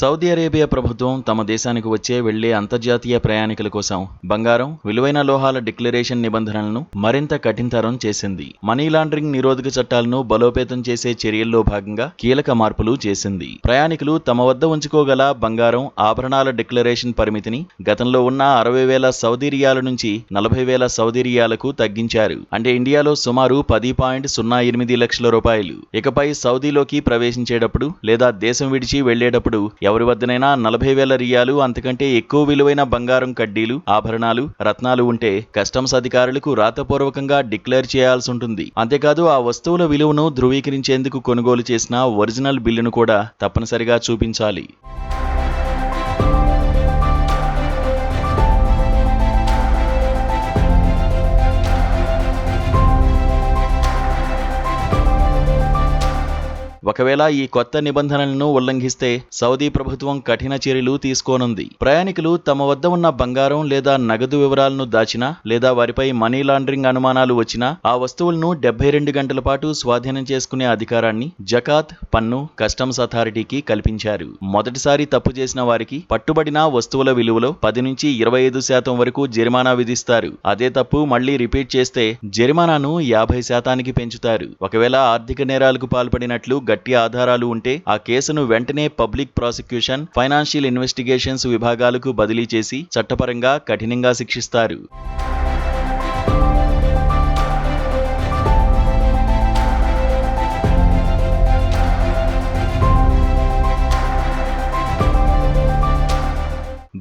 Saudi Arabia ప్రభుత్వం తమ దేశానికి వెళ్లే అంతర్జాతీయ ప్రయాణికుల కోసం బంగారం, విలువైన లోహాల డిక్లరేషన్ నిబంధనలను మరింత కఠినతరం చేసింది. మనీ లాండరింగ్ నిరోధక చట్టాలను బలోపేతం చేసే చర్యల్లో భాగంగా కీలక మార్పులు చేసింది. ప్రయాణికులు తమ వద్ద ఉంచుకోగల బంగారం, ఆభరణాల డిక్లరేషన్ పరిమితిని గతంలో ఉన్న 60,000 సౌదీ రియాల నుంచి 40,000 సౌదీ రియాలకు తగ్గించారు. అంటే ఇండియాలో సుమారు 10.08 లక్షల రూపాయలు. ఇకపై సౌదీలోకి ప్రవేశించేటప్పుడు లేదా దేశం విడిచి వెళ్లేటప్పుడు ఎవరి వద్దనైనా 40,000 రియాలు అంతకంటే ఎక్కువ విలువైన బంగారం కడ్డీలు, ఆభరణాలు, రత్నాలు ఉంటే కస్టమ్స్ అధికారులకు రాతపూర్వకంగా డిక్లేర్ చేయాల్సి ఉంటుంది. అంతేకాదు ఆ వస్తువుల విలువను ధృవీకరించేందుకు కొనుగోలు చేసిన ఒరిజినల్ బిల్లును కూడా తప్పనిసరిగా చూపించాలి. ఒకవేళ ఈ కొత్త నిబంధనలను ఉల్లంఘిస్తే సౌదీ ప్రభుత్వం కఠిన చర్యలు తీసుకోనుంది. ప్రయాణికులు తమ వద్ద ఉన్న బంగారం లేదా నగదు వివరాలను దాచినా లేదా వారిపై మనీ లాండరింగ్ అనుమానాలు వచ్చినా ఆ వస్తువులను 72 గంటల పాటు స్వాధీనం చేసుకునే అధికారాన్ని జకాత్, పన్ను, కస్టమ్స్ అథారిటీకి కల్పించారు. మొదటిసారి తప్పు చేసిన వారికి పట్టుబడిన వస్తువుల విలువలో 10 నుంచి 25% వరకు జరిమానా విధిస్తారు. అదే తప్పు మళ్లీ రిపీట్ చేస్తే జరిమానాను 50% పెంచుతారు. ఒకవేళ ఆర్థిక నేరాలకు పాల్పడినట్లు గట్టి ఆధారాలు ఉంటే ఆ కేసును వెంటనే పబ్లిక్ ప్రాసిక్యూషన్, ఫైనాన్షియల్ ఇన్వెస్టిగేషన్స్ విభాగాలకు బదిలీ చేసి చట్టపరంగా కఠినంగా శిక్షిస్తారు.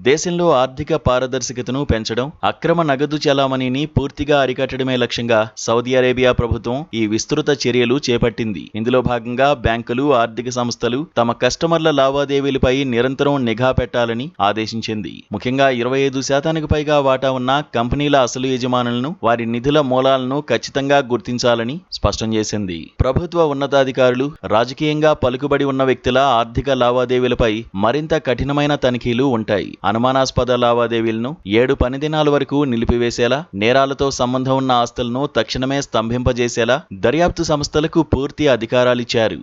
దేశంలో ఆర్థిక పారదర్శకతను పెంచడం, అక్రమ నగదు చలామణిని పూర్తిగా అరికట్టడమే లక్ష్యంగా సౌదీ అరేబియా ప్రభుత్వం ఈ విస్తృత చర్యలు చేపట్టింది. ఇందులో భాగంగా బ్యాంకులు, ఆర్థిక సంస్థలు తమ కస్టమర్ల లావాదేవీలపై నిరంతరం నిఘా పెట్టాలని ఆదేశించింది. ముఖ్యంగా 25% పైగా వాటా ఉన్న కంపెనీల అసలు యజమానులను, వారి నిధుల మూలాలను ఖచ్చితంగా గుర్తించాలని స్పష్టం చేసింది. ప్రభుత్వ ఉన్నతాధికారులు, రాజకీయంగా పలుకుబడి ఉన్న వ్యక్తుల ఆర్థిక లావాదేవీలపై మరింత కఠినమైన తనిఖీలు ఉంటాయి. అనుమానాస్పద లావాదేవీలను 7 పని దినాల వరకు నిలిపివేసేలా, నేరాలతో సంబంధం ఉన్న ఆస్తులను తక్షణమే స్తంభింపజేసేలా దర్యాప్తు సంస్థలకు పూర్తి అధికారాలిచ్చారు.